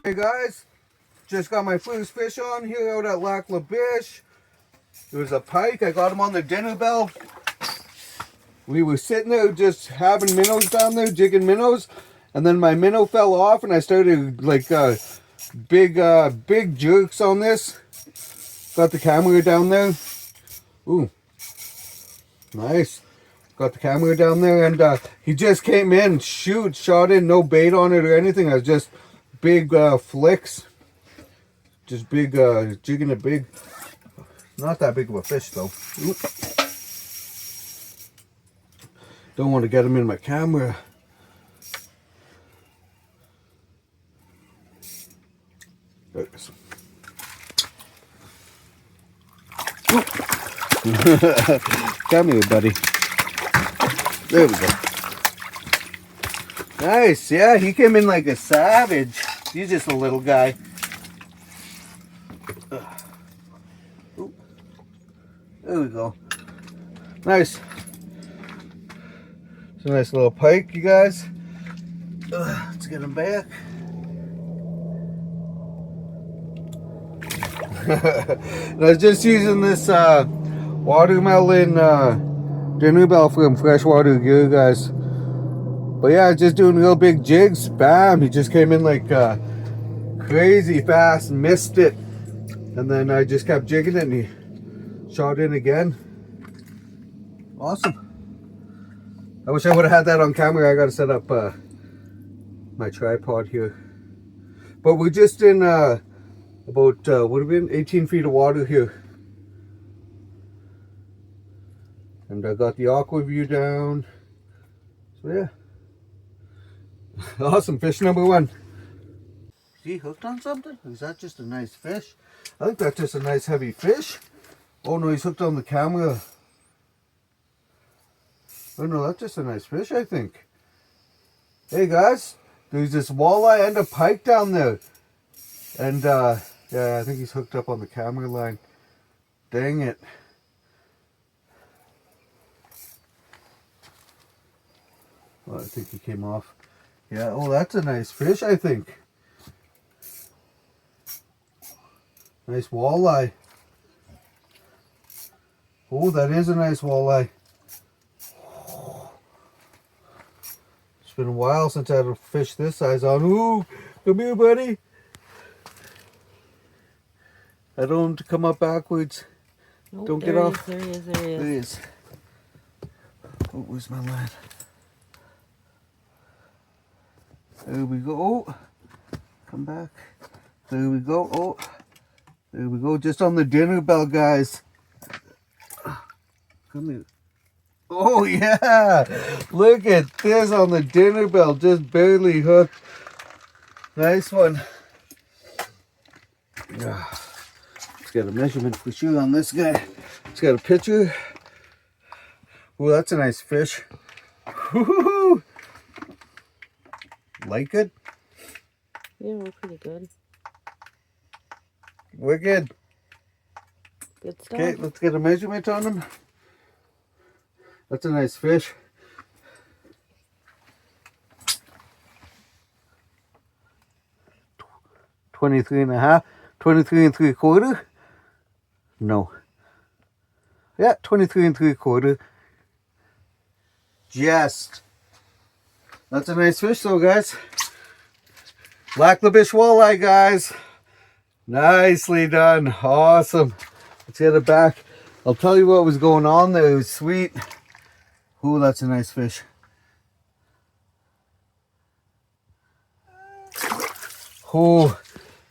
Hey guys, just got my first fish on here out at Lac La Biche. It was a pike. I got him on the dinner bell. We were sitting there just having minnows down there, jigging minnows, and then my minnow fell off and I started like big jerks on this. Got the camera down there. Ooh, nice. Got the camera down there, and he just came in, shot in, no bait on it or anything. I was just big flicks, just big jigging it big. Not that big of a fish though. Oop. Don't want to get him in my camera. There it is. Come here, buddy. There we go. Nice, yeah, he came in like a savage. He's just a little guy. There we go. Nice. It's a nice little pike, you guys. Let's get him back. And I was just using this watermelon dinner bell from Freshwater Gear, guys. But yeah, just doing real big jigs. Bam! He just came in like crazy fast, missed it, and then I just kept jigging it, and he shot in again. Awesome. I wish I would have had that on camera. I got to set up my tripod here. But we're just in about what have been 18 feet of water here, and I got the aqua view down. So yeah. Awesome, fish number one. Is he hooked on something? Or is that just a nice fish? I think that's just a nice heavy fish. Oh no, he's hooked on the camera. Oh no, that's just a nice fish, I think. Hey guys, there's this walleye and a pike down there. And yeah, I think he's hooked up on the camera line. Dang it. Oh, I think he came off. Yeah, oh, that's a nice fish, I think. Nice walleye. Oh, that is a nice walleye. It's been a while since I had a fish this size on. Ooh, come here, buddy. I don't want him to come up backwards. Nope, Don't get off. There he is, there he is. There he is. Oh, where's my line? There we go. Oh, come back. There we go. Oh, there we go. Just on the dinner bell, guys. Come here. Oh, yeah. Look at this on the dinner bell. Just barely hooked. Nice one. Let's get a measurement for sure on this guy. Let's get a picture. Oh, that's a nice fish. Woo-hoo-hoo. Like it? Yeah, we're pretty good. We're good. Good stuff. Okay, let's get a measurement on him. That's a nice fish. $23 and a half, 23 and 3/4. No. Yeah, 23 and 3/4. Just. That's a nice fish though, guys. Lac La Biche walleye, guys. Nicely done. Awesome. Let's get it back. I'll tell you what was going on there. It was sweet. Ooh, that's a nice fish. Oh,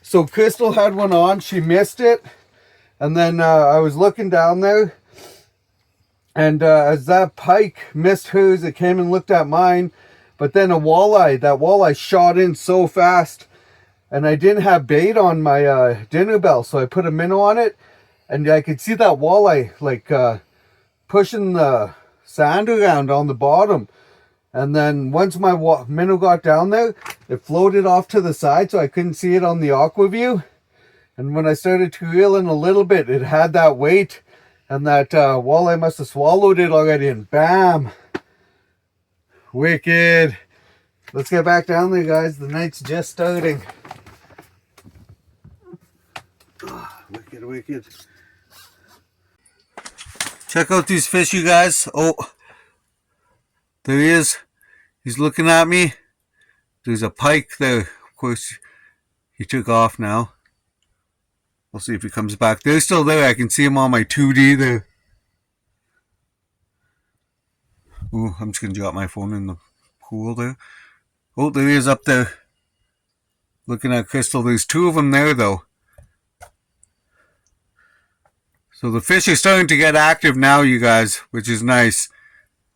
so Crystal had one on. She missed it. And then I was looking down there. And as that pike missed hers, it came and looked at mine. But then that walleye shot in so fast. And I didn't have bait on my dinner bell. So I put a minnow on it. And I could see that walleye like pushing the sand around on the bottom. And then once my minnow got down there, it floated off to the side. So I couldn't see it on the aqua view. And when I started to reel in a little bit, it had that weight. And that walleye must have swallowed it already. And bam! Wicked. Let's get back down there, guys. The night's just starting. Oh, wicked, wicked. Check out these fish, you guys. Oh, there he is. He's looking at me. There's a pike there. Of course, he took off now. We'll see if he comes back. They're still there. I can see him on my 2D there. Ooh, I'm just going to drop my phone in the pool there. Oh, there he is up there. Looking at Crystal. There's 2 of them there, though. So the fish are starting to get active now, you guys, which is nice.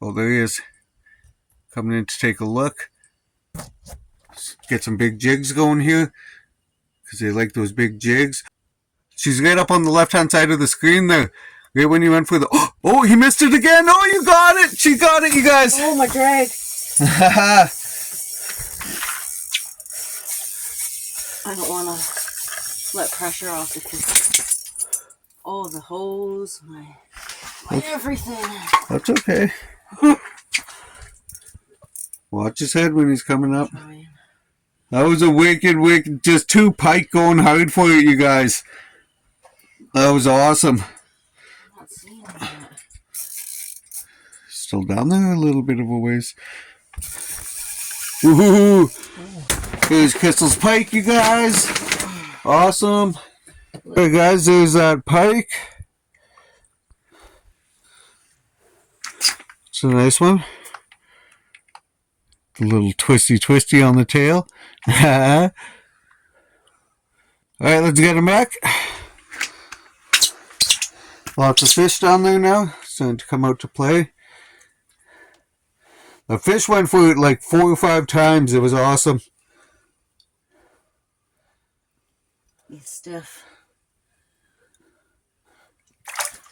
Oh, there he is. Coming in to take a look. Get some big jigs going here. Because they like those big jigs. She's right up on the left-hand side of the screen there. Right when you went for the... Oh, he missed it again. Oh, you got it. She got it, you guys. Oh, my drag. I don't want to let pressure off because... Oh, the hose, my everything. That's okay. Watch his head when he's coming up. That was a wicked, just 2 pike going hard for it, you guys. That was awesome. I'm not seeing that. Still down there a little bit of a ways. Woohoo! Here's Crystal's pike, you guys. Awesome. Hey guys, there's that pike. It's a nice one. A little twisty on the tail. Alright, let's get him back. Lots of fish down there now. Starting to come out to play. The fish went for it like 4 or 5 times. It was awesome. He's stiff.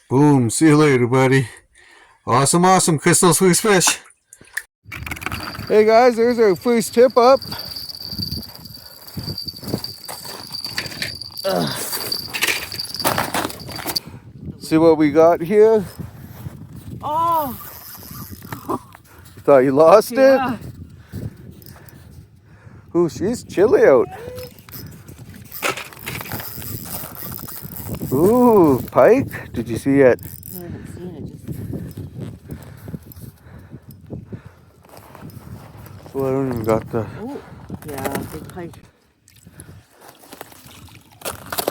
Boom. See you later, buddy. Awesome. Crystal's first fish. Hey guys, there's our first tip up. See what we got here? Oh! You thought you lost Yeah. it? Ooh, she's chilly out. Ooh, pike. Did you see it? I haven't seen it. Well, I don't even got the... Oh, yeah, big pike.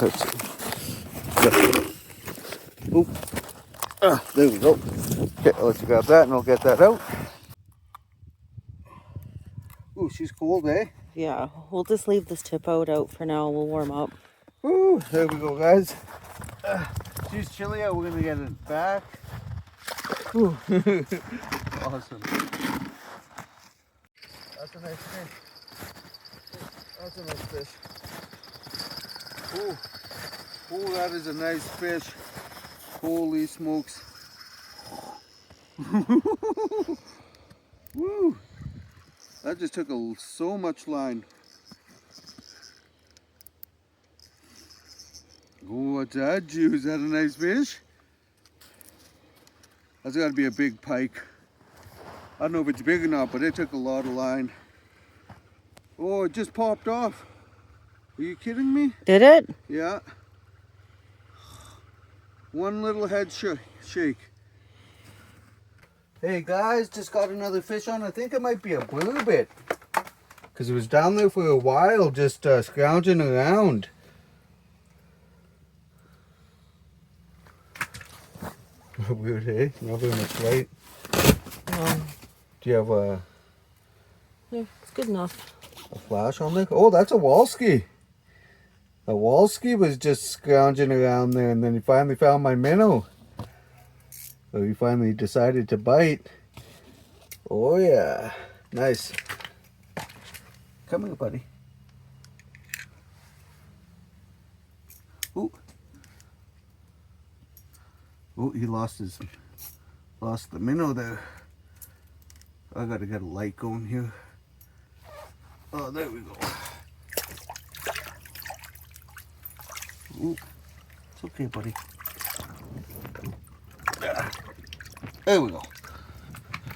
Let's see. Oop. There we go. Okay, I'll let you grab that and I'll get that out. Ooh, she's cold, eh? Yeah, we'll just leave this tip out for now. We'll warm up. Ooh, there we go, guys. She's chilly out. We're going to get it back. Ooh. Awesome. That's a nice fish. That's a nice fish. Ooh. Ooh, that is a nice fish. Holy smokes. Woo. That just took so much line. Oh, what's that, Jew? Is that a nice fish? That's got to be a big pike. I don't know if it's big or not, but it took a lot of line. Oh, it just popped off. Are you kidding me? Did it? Yeah. One little head shake. Hey guys, just got another fish on. I think it might be a bluebit. Because it was down there for a while, just scrounging around. Weird, eh? Not very much light. Do you have Yeah, it's good enough. a flash on there? Oh, that's a Walski. A Walski was just scrounging around there, and then he finally found my minnow. So he finally decided to bite. Oh yeah, nice. Come here, buddy. Ooh. Oh, he lost the minnow there. I gotta get a light going here. Oh, there we go. Ooh, it's okay, buddy. There we go.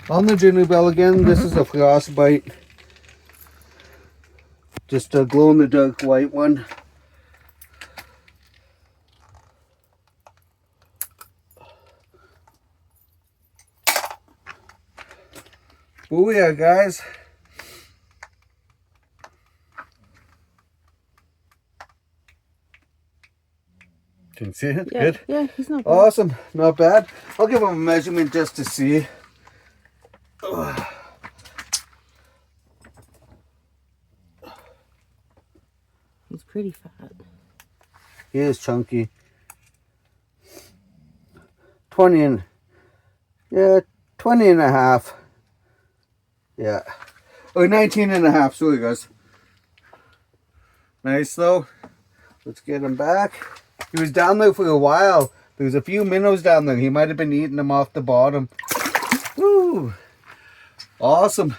On the Jinu Bell again. This is a frostbite. Just a glow-in-the-dark white one. Booyah, guys. Can you see it? Yeah, Good? yeah, he's not bad. Awesome. Not bad. I'll give him a measurement just to see. He's pretty fat. He is chunky. 20 and a half. Yeah. Oh, 19 and a half. Sorry, guys. Nice, though. Let's get him back. He was down there for a while. There was a few minnows down there. He might have been eating them off the bottom. Woo! Awesome.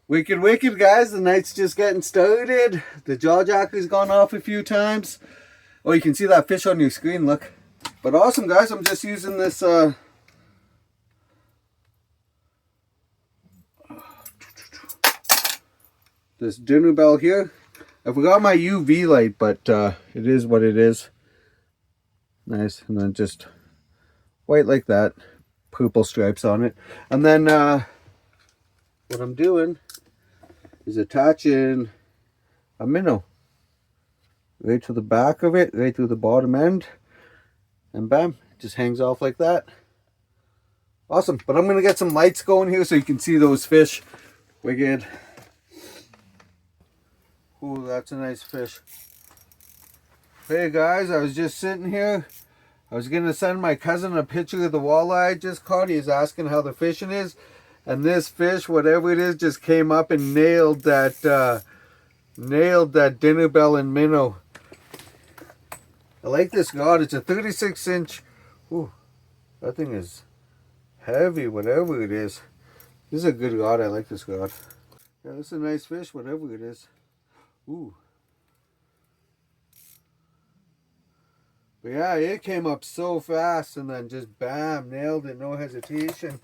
Wicked, wicked, guys. The night's just getting started. The jaw jacker's gone off a few times. Oh, you can see that fish on your screen, look. But awesome, guys. I'm just using this this dinner bell here. I forgot my UV light, but it is what it is. Nice. And then just white like that. Purple stripes on it. And then what I'm doing is attaching a minnow right to the back of it, right through the bottom end. And bam, it just hangs off like that. Awesome. But I'm going to get some lights going here so you can see those fish. Wicked. Ooh, that's a nice fish. Hey guys, I was just sitting here. I was going to send my cousin a picture of the walleye I just caught. He's asking how the fishing is. And this fish, whatever it is, just came up and nailed that dinner bell and minnow. I like this rod. It's a 36-inch. Ooh, that thing is heavy, whatever it is. This is a good rod. I like this rod. Yeah, this is a nice fish, whatever it is. Ooh. But yeah, it came up so fast and then just bam, nailed it, no hesitation.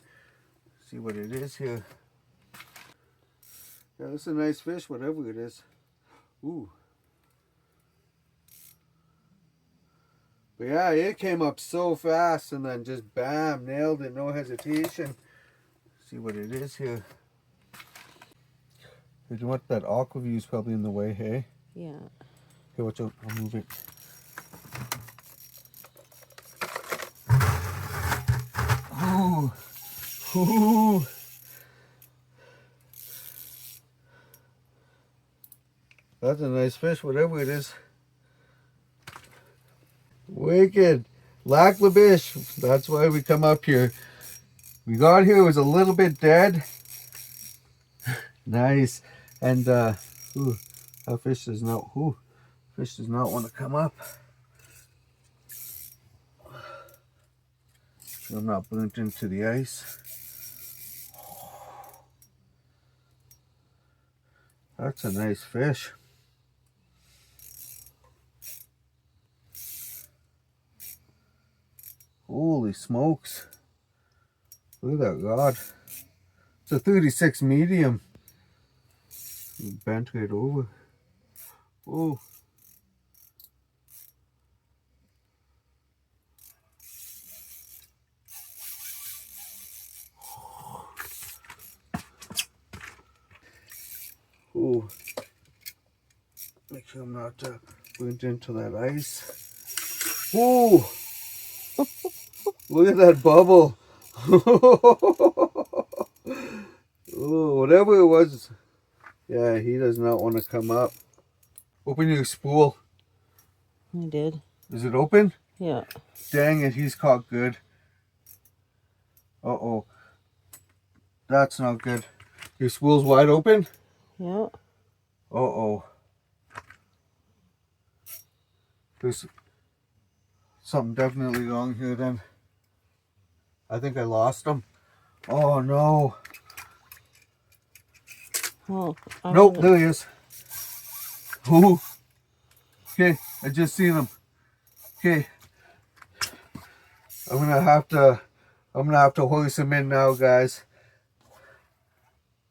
See what it is here. Yeah, this is a nice fish, whatever it is. Ooh. But yeah, it came up so fast and then just bam, nailed it, no hesitation. See what it is here. You know what? That aqua view is probably in the way, hey? Yeah. Okay, watch out. I'll move it. Ooh. Ooh. That's a nice fish, whatever it is. Wicked. Lac La Biche. That's why we come up here. We got here, it was a little bit dead. Nice. And ooh, that fish does not want to come up. So I'm not burnt into the ice. That's a nice fish. Holy smokes. Look at that rod. It's a 36 medium. Bent right over. Oh. Oh. Make sure I'm not burnt into that ice. Oh. Look at that bubble. Oh, whatever it was. Yeah, he does not want to come up. Open your spool. I did. Is it open? Yeah. Dang it, he's caught good. Uh-oh. That's not good. Your spool's wide open? Yeah. Uh-oh. There's something definitely wrong here then. I think I lost him. Oh no. Well, Nope, there he is. Ooh. Okay, I just seen him. Okay. I'm gonna have to hoist him in now, guys.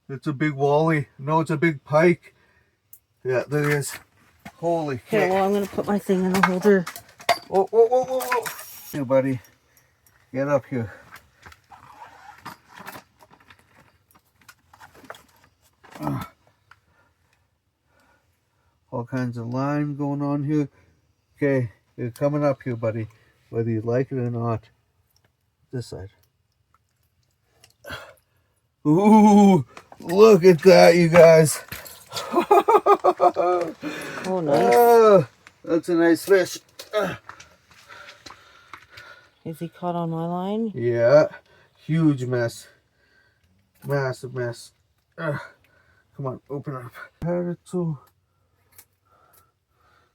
It's a big walleye. No, it's a big pike. Yeah, there he is. Holy okay, shit. well, I'm gonna put my thing in the holder. Whoa, whoa, whoa, whoa, whoa. Here, buddy. Get up here. All kinds of lime going on here. Okay, you're coming up here, buddy, whether you like it or not. This side. Ooh, look at that, you guys. Oh, nice. That's a nice fish. Is he caught on my line? Yeah, huge mess. Massive mess. Come on, open up.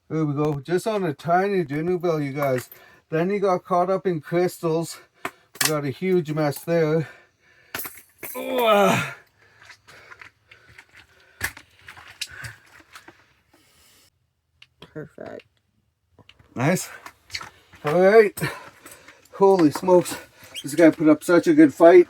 There we go. Just on a tiny dinner bell, you guys. Then he got caught up in crystals. We got a huge mess there. Perfect. Nice. All right. Holy smokes. This guy put up such a good fight.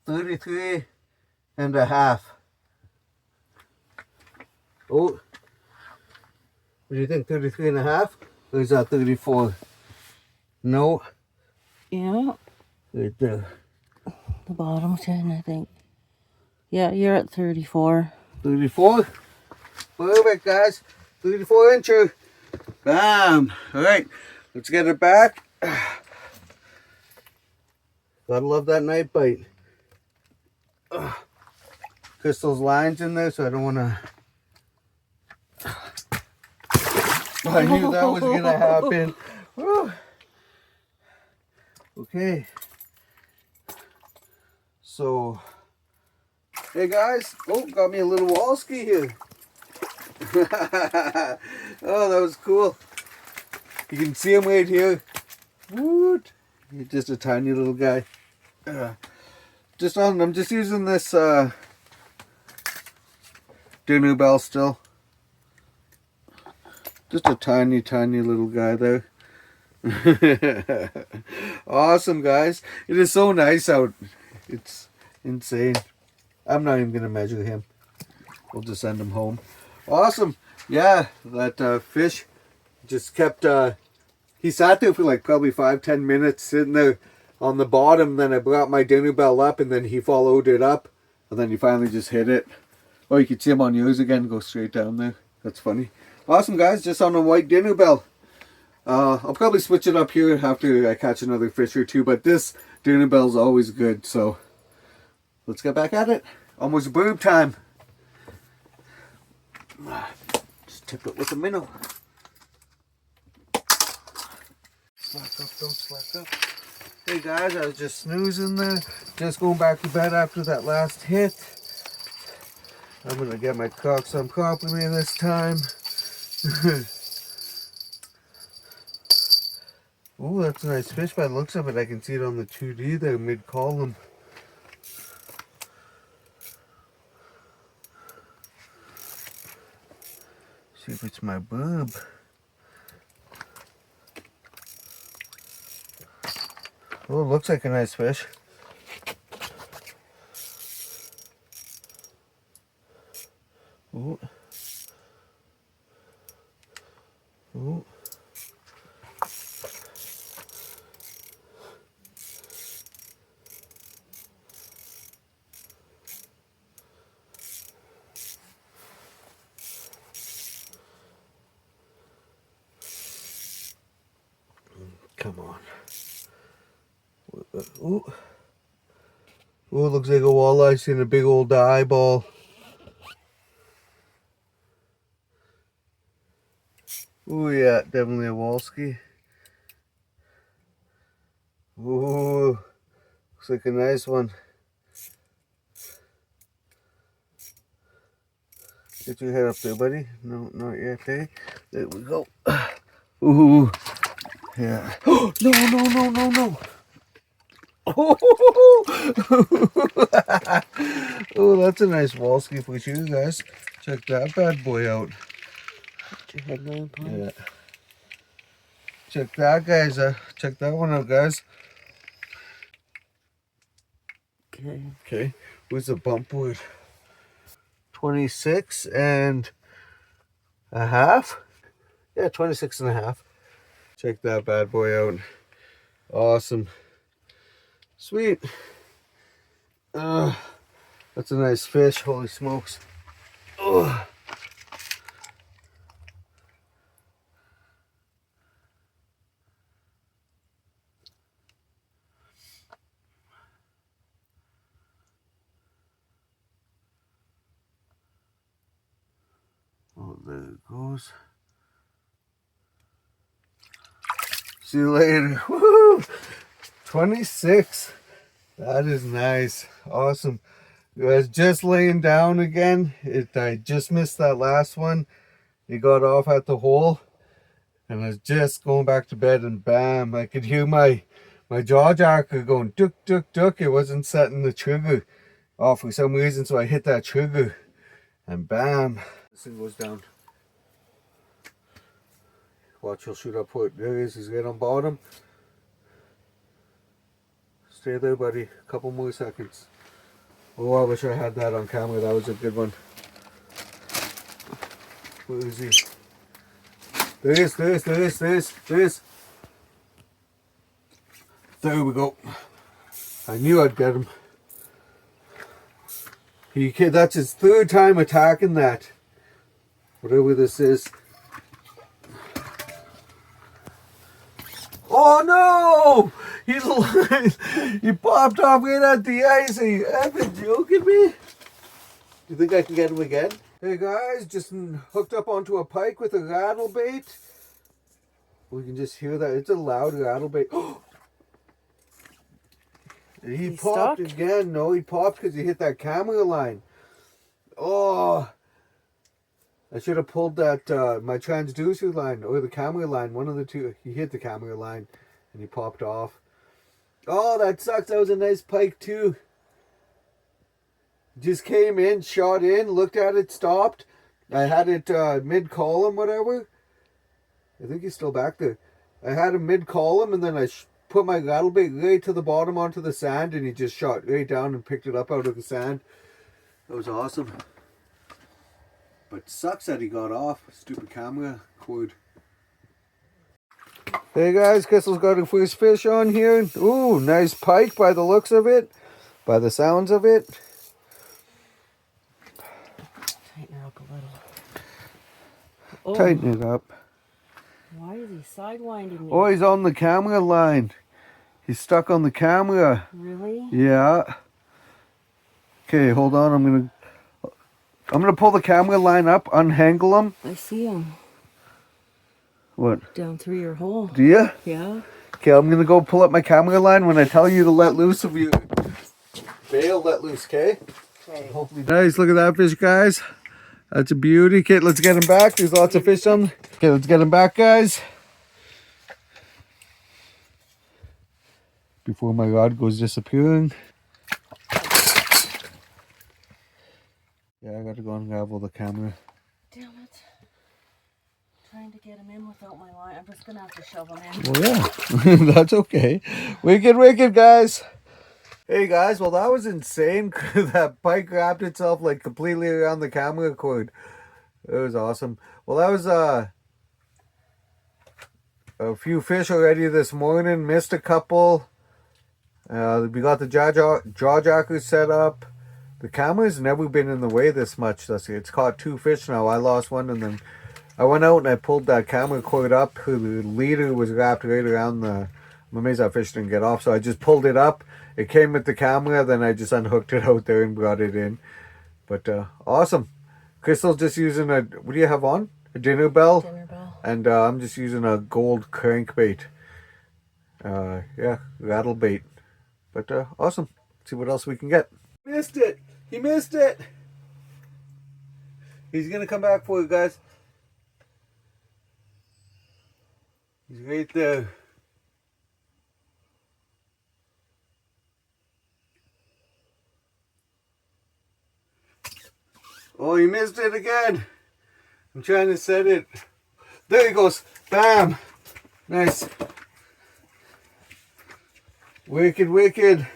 $33.5. Oh. What do you think? 33.5? Or is that 34? No. Yeah. Right there. The bottom 10, I think. Yeah, you're at 34. 34? Perfect, guys. 34 incher. Bam. All right. Let's get it back. Gotta love that night bite. Crystal's lines in there, so I don't want to... I knew that was going to happen. Okay. So, hey guys. Oh, got me a little wall ski here. Oh, that was cool. You can see him right here. Woot. He's just a tiny little guy. I'm just using this dinner bell still. Just a tiny little guy there. Awesome, guys. It is so nice out. It's insane. I'm not even gonna measure him. We'll just send him home. Awesome. Yeah, that fish just kept he sat there for like probably 5-10 minutes sitting there on the bottom. Then I brought my dinner bell up and then he followed it up and then he finally just hit it. Oh, you can see him on yours again, go straight down there. That's funny. Awesome, guys, just on a white dinner bell. I'll probably switch it up here after I catch another fish or two, but this dinner bell's always good, so let's get back at it. Almost burb time. Just tip it with a minnow. Slack up, don't slack up. Hey guys, I was just snoozing there. Just going back to bed after that last hit. I'm gonna get my crocs on properly this time. Oh, that's a nice fish by the looks of it. I can see it on the 2D there, mid-column. See if it's my boob. Oh, it looks like a nice fish. Ooh. Ooh. Come on. Ooh. Ooh, looks like a walleye seeing a big old eyeball. Ooh, yeah, definitely a wallski. Ooh, looks like a nice one. Get your head up there, buddy. No, not yet, eh? There we go. Ooh, yeah. No, no, no, no, no. Oh, that's a nice wallski for you guys. Check that bad boy out. Put your headlamp on. Yeah. Check that, guys. Check that one out, guys. Okay. Okay. Where's the bump wood? 26.5. Yeah, 26.5. Check that bad boy out. Awesome. Sweet. That's a nice fish. Holy smokes. Oh, there it goes. See you later. Woo! 26. That is nice. Awesome. I was just laying down again. I just missed that last one. He got off at the hole. And I was just going back to bed and bam. I could hear my jaw jacker going duck, duck, duck. It wasn't setting the trigger off for some reason. So I hit that trigger. And bam. This thing goes down. Watch, he'll shoot up for it. There he is. He's right on bottom. Stay there, buddy. A couple more seconds. Oh, I wish I had that on camera. That was a good one. Where is he? There he is. There he is. There we go. I knew I'd get him. That's his third time attacking that. Whatever this is. Oh no! He's alive! He popped off right at the ice. Are you ever joking me? Do you think I can get him again? Hey guys, just hooked up onto a pike with a rattle bait. We can just hear that. It's a loud rattle bait. He popped stuck? Again. No, he popped because he hit that camera line. Oh! I should have pulled that, my transducer line, or the camera line, one of the two. He hit the camera line, and he popped off. Oh, that sucks. That was a nice pike, too. Just came in, shot in, looked at it, stopped. I had it mid-column, whatever. I think he's still back there. I had him mid-column, and then I put my rattle bait right to the bottom onto the sand, and he just shot right down and picked it up out of the sand. That was awesome. But sucks that he got off. Stupid camera cord. Hey guys, Crystal's got her first fish on here. Ooh, nice pike by the looks of it. By the sounds of it. Tighten her up a little. Oh. Tighten it up. Why is he sidewinding me? Oh, he's on the camera line. He's stuck on the camera. Really? Yeah. Okay, hold on. I'm gonna pull the camera line up, unhangle him. I see him. What? Down through your hole. Do you? Yeah. Okay, I'm gonna go pull up my camera line. When I tell you to let loose of your bail, let loose, okay? Okay. Hopefully. Nice, look at that fish, guys. That's a beauty. Okay, let's get him back. There's lots of fish on. Okay, let's get him back, guys. Before my rod goes disappearing. Yeah, I gotta go and gravel the camera. Damn it. Trying to get him in without my line. I'm just gonna have to shove him in. Well, yeah, that's okay. Wicked, guys. Hey, guys, well, that was insane. That pike wrapped itself like completely around the camera cord. It was awesome. Well, that was a few fish already this morning. Missed a couple. We got the jaw jackers set up. The camera's never been in the way this much. It's caught 2 fish now. I lost one, and then I went out and I pulled that camera cord up. The leader was wrapped right around the... I'm amazed that fish didn't get off. So I just pulled it up. It came with the camera. Then I just unhooked it out there and brought it in. But awesome. Crystal's just using a... What do you have on? A dinner bell? Dinner bell. And I'm just using a gold crankbait. Yeah, rattle bait. But awesome. Let's see what else we can get. Missed it. He missed it. He's going to come back for it, guys. He's right there. Oh, he missed it again. I'm trying to set it. There he goes. Bam. Nice. Wicked.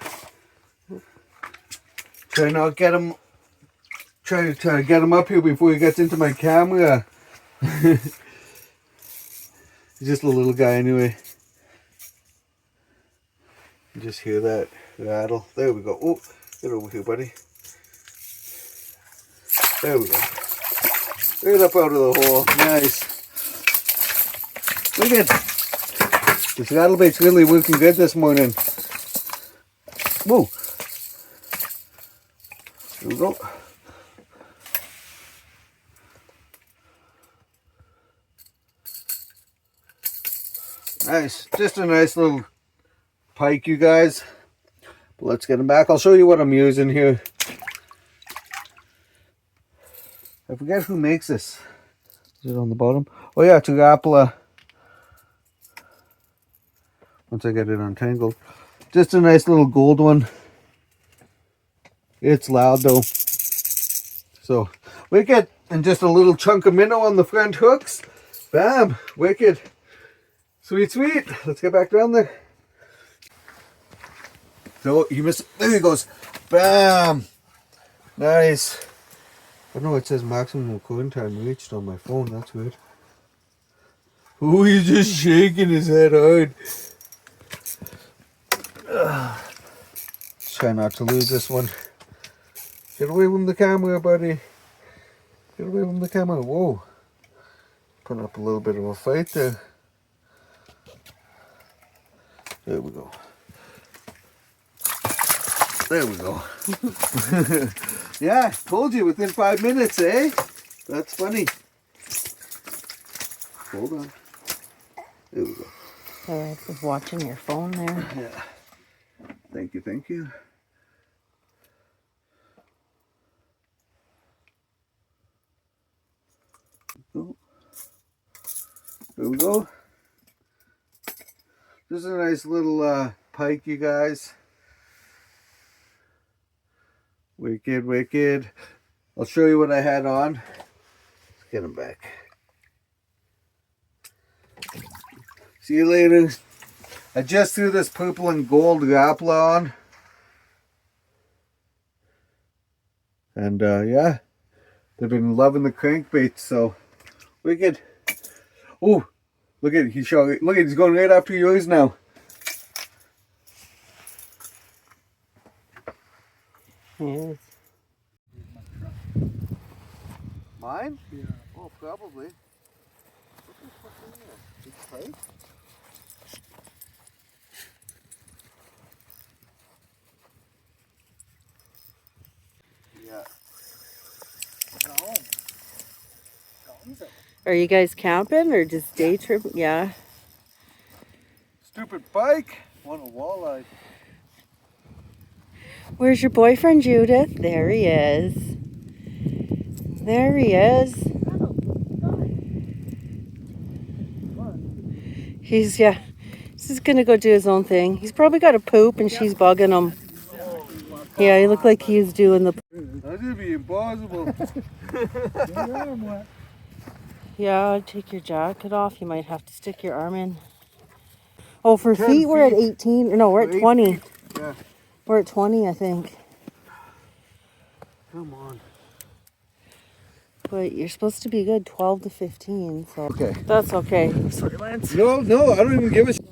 Try to get him up here before he gets into my camera. He's just a little guy anyway. Just hear that rattle. There we go. Oh, get over here, buddy. There we go. Right up out of the hole. Nice. Look at this rattle bait's really working good this morning. Whoa. There we go. Nice. Just a nice little pike, you guys. But let's get him back. I'll show you what I'm using here. I forget who makes this. Is it on the bottom? Oh yeah, Tagapala. Once I get it untangled. Just a nice little gold one. It's loud though. So, wicked. And just a little chunk of minnow on the front hooks. Bam! Wicked. Sweet, sweet. Let's get back down there. So, you missed. There he goes. Bam! Nice. I know it says maximum recording time reached on my phone. That's weird. Oh, he's just shaking his head hard. Try not to lose this one. Get away from the camera, buddy. Get away from the camera. Whoa. Putting up a little bit of a fight there. There we go. There we go. Yeah, told you within 5 minutes, eh? That's funny. Hold on. There we go. I was watching your phone there. Yeah. Thank you, thank you. There we go. This is a nice little pike, you guys. Wicked, wicked. I'll show you what I had on. Let's get him back. See you later. I just threw this purple and gold Rapala on. And yeah, they've been loving the crankbait, so wicked. Oh, look at he's showing. Look at he's going right after yours now. Yes. Mine? Yeah. Oh, probably. What the fuck is that? Big pike? Yeah. Are you guys camping or just day trip? Yeah. Stupid pike. Want a walleye. Where's your boyfriend, Judith? There he is. There he is. He's just gonna go do his own thing. He's probably got a poop and she's bugging him. Yeah, he looked like he was doing the. That would be impossible. Yeah, take your jacket off. You might have to stick your arm in. Oh, for 10 feet, we're at feet. 18. No, we're at 20. Feet. Yeah. We're at 20, I think. Come on. But you're supposed to be good 12 to 15, so. Okay. That's okay. Sorry, Lance. No, I don't even give a shit.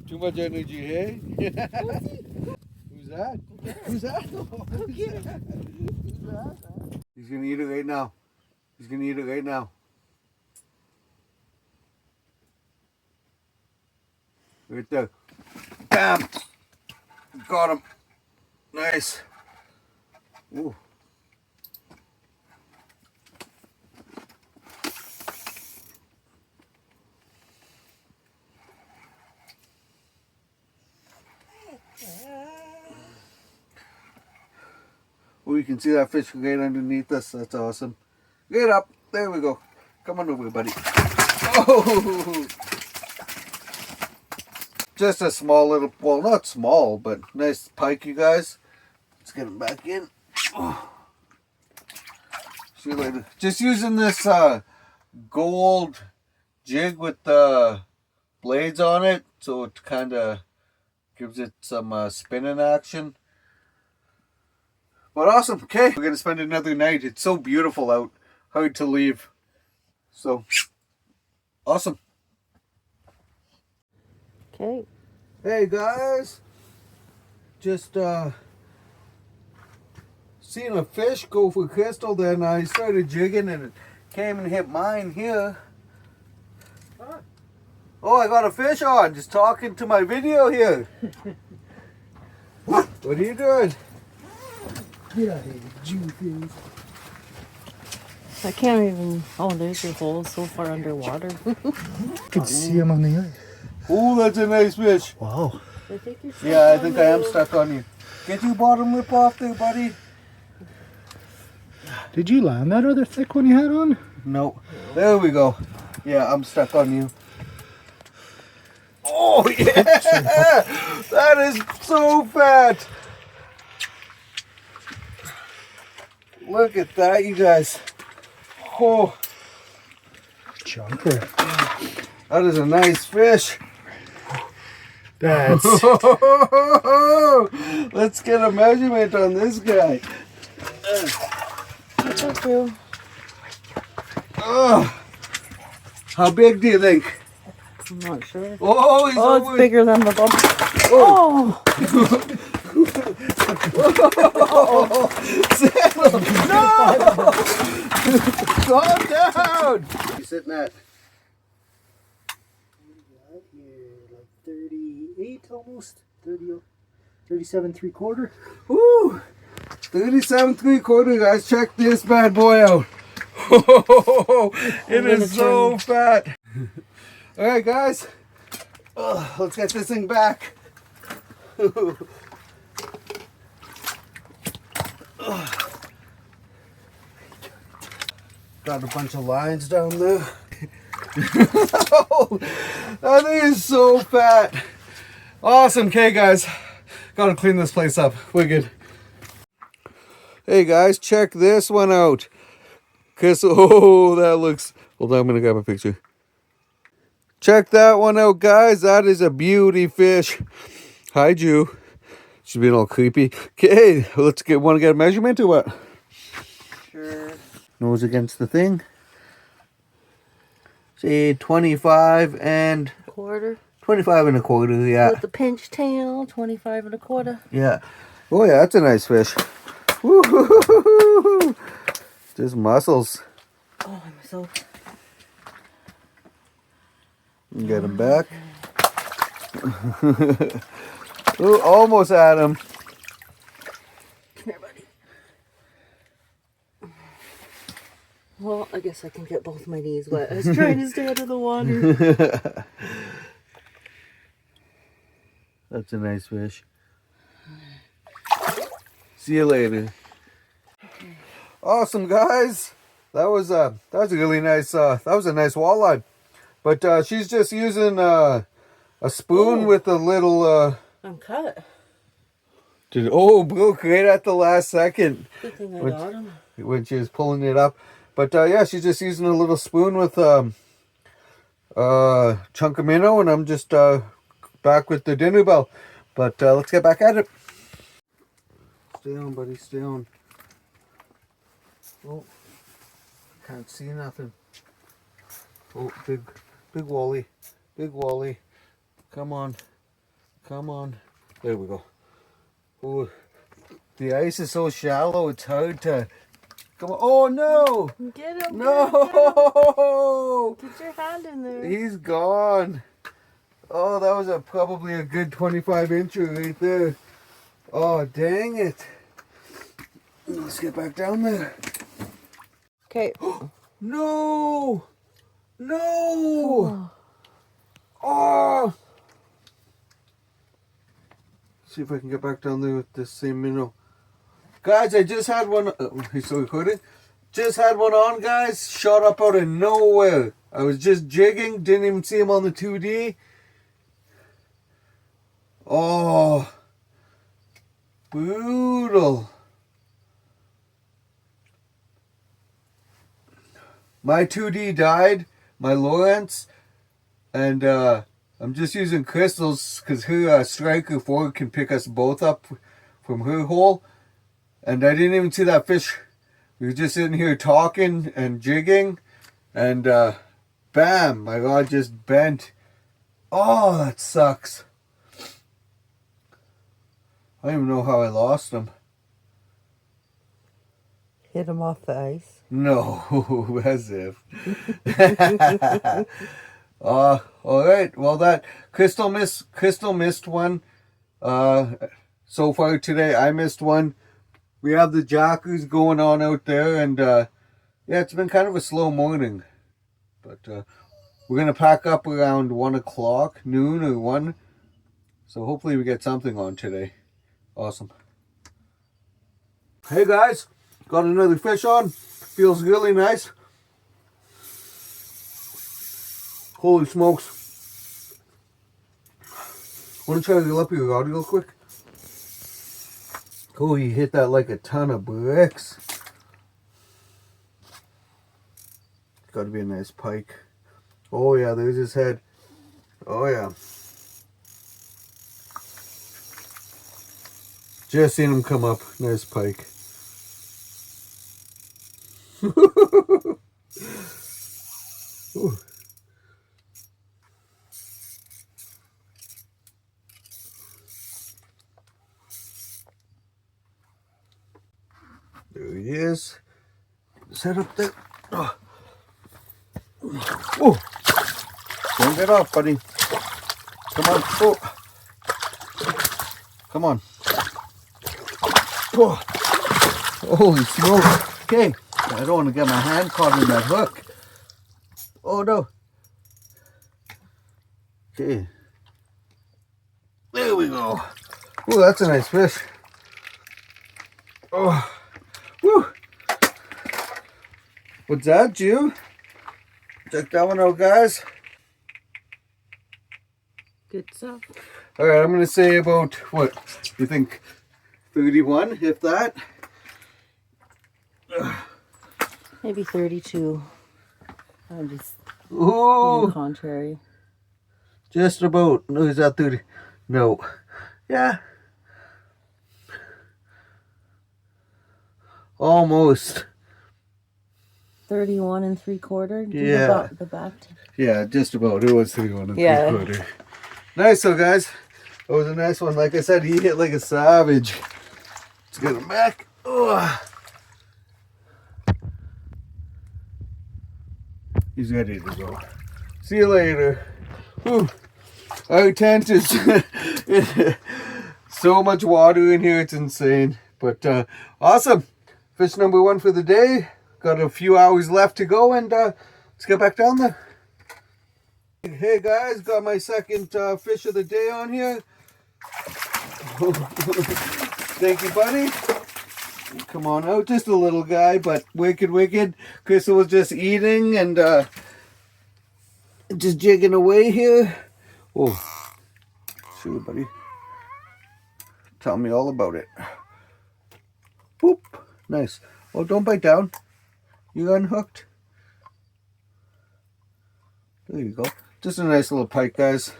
Too much energy, hey? Who's that? Who's that? Who's that? He's gonna eat it right now. He's gonna eat it right now. Right there. Bam! Got him. Nice. Ooh. Oh, you can see that fish right underneath us. That's awesome. Get up. There we go. Come on over, buddy. Oh! Just a small little, well, not small, but nice pike, you guys. Let's get him back in. Oh. See you later. Just using this gold jig with the blades on it, so it kind of gives it some spinning action. But awesome. Okay, we're gonna spend another night. It's so beautiful out. Hard to leave. So awesome. Okay. Hey guys, just seen a fish go for Crystal, then I started jigging and it came and hit mine here. Oh, I got a fish on, just talking to my video here. What are you doing? Get out of here, Jewfish. I can't even. Oh, there's your hole so far underwater. Could see him on the ice. Oh, that's a nice fish. Wow. I think you're Yeah, I think I am stuck on you. Get your bottom lip off there, buddy. Did you land that other thick one you had on? No. There we go. Yeah, I'm stuck on you. Oh, yeah! That is so fat! Look at that, you guys. Oh, Chunker. that is a nice fish. That's Let's get a measurement on this guy. Thank you. How big do you think? I'm not sure. Oh, he's Oh, it's over. bigger than the bump. Oh! No! Calm down! You sitting at? like 38 almost. 30, 37 3/4. Woo! 37 3/4, guys. Check this bad boy out. It is so fat. All right, guys. Let's get this thing back. Got a bunch of lines down there. That thing is so fat. Awesome. Okay, guys. Gotta clean this place up. We're good. Hey, guys. Check this one out. Cause, oh, that looks... Hold on, I'm gonna grab a picture. Check that one out, guys. That is a beauty fish. Hi, Jew. She's being all creepy. Okay, want to get a measurement or what? Sure. Nose against the thing. Say 25 and... Quarter. 25 and a quarter, yeah. With the pinch tail, 25 and a quarter. Yeah. Oh, yeah, that's a nice fish. Woo-hoo-hoo-hoo-hoo. Just muscles. Oh, I'm so... Get him back. Ooh, almost at him. Come here, buddy. Well, I guess I can get both my knees wet. I was trying to stay out of the water. That's a nice fish. See you later. Awesome, guys. That was a really nice that was a nice walleye. But she's just using a spoon with a little I'm cut. broke right at the last second. Good thing I got him. When she was pulling it up. But yeah, she's just using a little spoon with chunk of minnow, and I'm just back with the dinner bell. But let's get back at it. Stay on, buddy, stay on. Oh, can't see nothing. Oh, big walleye, big walleye. Come on, come on. There we go. Oh, the ice is so shallow, it's hard to... Come on. Oh, no! Get him. No! Get your hand in there. He's gone. Oh, that was probably a good 25 incher right there. Oh, dang it. Let's get back down there. Okay. No! No! Oh! See if I can get back down there with this same minnow. Guys, I just had one. He's still recording. Just had one on, guys. Shot up out of nowhere. I was just jigging. Didn't even see him on the 2D. Oh. Brutal. My 2D died. My Lawrence. And I'm just using crystals because her striker 4 can pick us both up from her hole. And I didn't even see that fish. We were just sitting here talking and jigging. And bam, my rod just bent. Oh, that sucks. I don't even know how I lost them. Hit him off the ice. No, as if. All right. Well, that Crystal missed one. So far today, I missed one. We have the Jockeys going on out there, and yeah, it's been kind of a slow morning. But we're gonna pack up around 1 o'clock, noon or 1. So hopefully we get something on today. Awesome. Hey guys, got another fish on. Feels really nice. Holy smokes. Want to try to fill up your rod real quick? Oh, he hit that like a ton of bricks. Gotta be a nice pike. Oh yeah, there's his head. Oh yeah. Just seen him come up. Nice pike. Ooh. There he is. Set up there. Oh. Oh. Don't get off, buddy. Come on. Oh. Come on. Oh. Holy smokes. Okay. I don't want to get my hand caught in that hook. Oh no. Okay. There we go. Oh, that's a nice fish. Oh. Woo. What's that, Jew? Check that one out, guys. Good stuff. All right, I'm going to say about, what, you think 31, if that? Maybe 32. I'm just Ooh, being contrary. just about. No, is that 30? No. Yeah. Almost. 31 3/4. Yeah. The back. Yeah, just about. It was 31 and Yeah. 3/4. Nice, so guys. That was a nice one. Like I said, he hit like a savage. Let's get him back. Oh. He's ready to go. See you later. Whew. Our tent is so much water in here, it's insane. But awesome. Fish number 1 for the day. Got a few hours left to go, and let's get back down there. Hey guys, got my second fish of the day on here. Thank you, buddy. Come on out, just a little guy, but wicked. Crystal was just eating and just jigging away here. Oh, shoot, buddy. Tell me all about it. Boop, nice. Oh, don't bite down. You unhooked? There you go. Just a nice little pike, guys.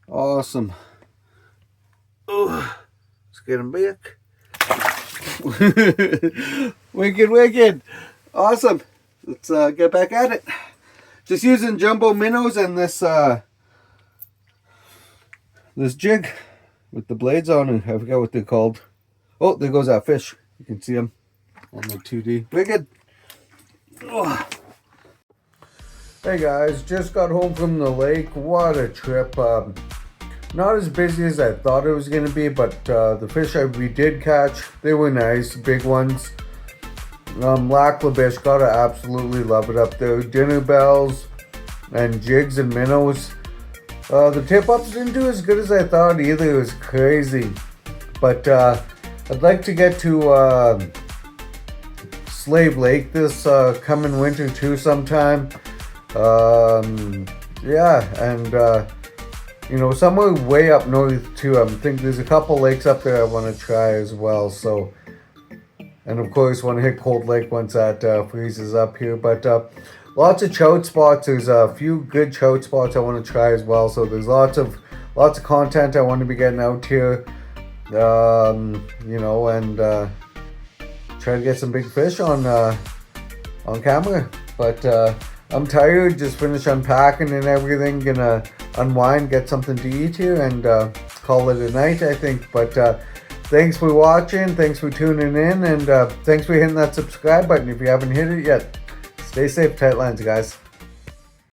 Awesome. Oh, let's get him back. Wicked. Awesome. Let's get back at it. Just using jumbo minnows and this jig with the blades on it. I forgot what they're called. Oh, there goes that fish. You can see him on the 2D. Wicked. Oh. Hey guys, just got home from the lake. What a trip. Not as busy as I thought it was going to be, but the fish we did catch, they were nice, big ones. Lac Biche, gotta absolutely love it up there. Dinner bells and jigs and minnows. The tip-ups didn't do as good as I thought either. It was crazy. But I'd like to get to Slave Lake this coming winter too sometime. Yeah, and you know, somewhere way up north too. I think there's a couple lakes up there I want to try as well. So, and of course, want to hit Cold Lake once that freezes up here. But lots of trout spots. There's a few good trout spots I want to try as well. So there's lots of content I want to be getting out here. You know, and try to get some big fish on camera. But I'm tired, just finished unpacking and everything. Gonna unwind, get something to eat here, and call it a night, I think. But thanks for watching, thanks for tuning in, and thanks for hitting that subscribe button if you haven't hit it yet. Stay safe, tight lines, guys.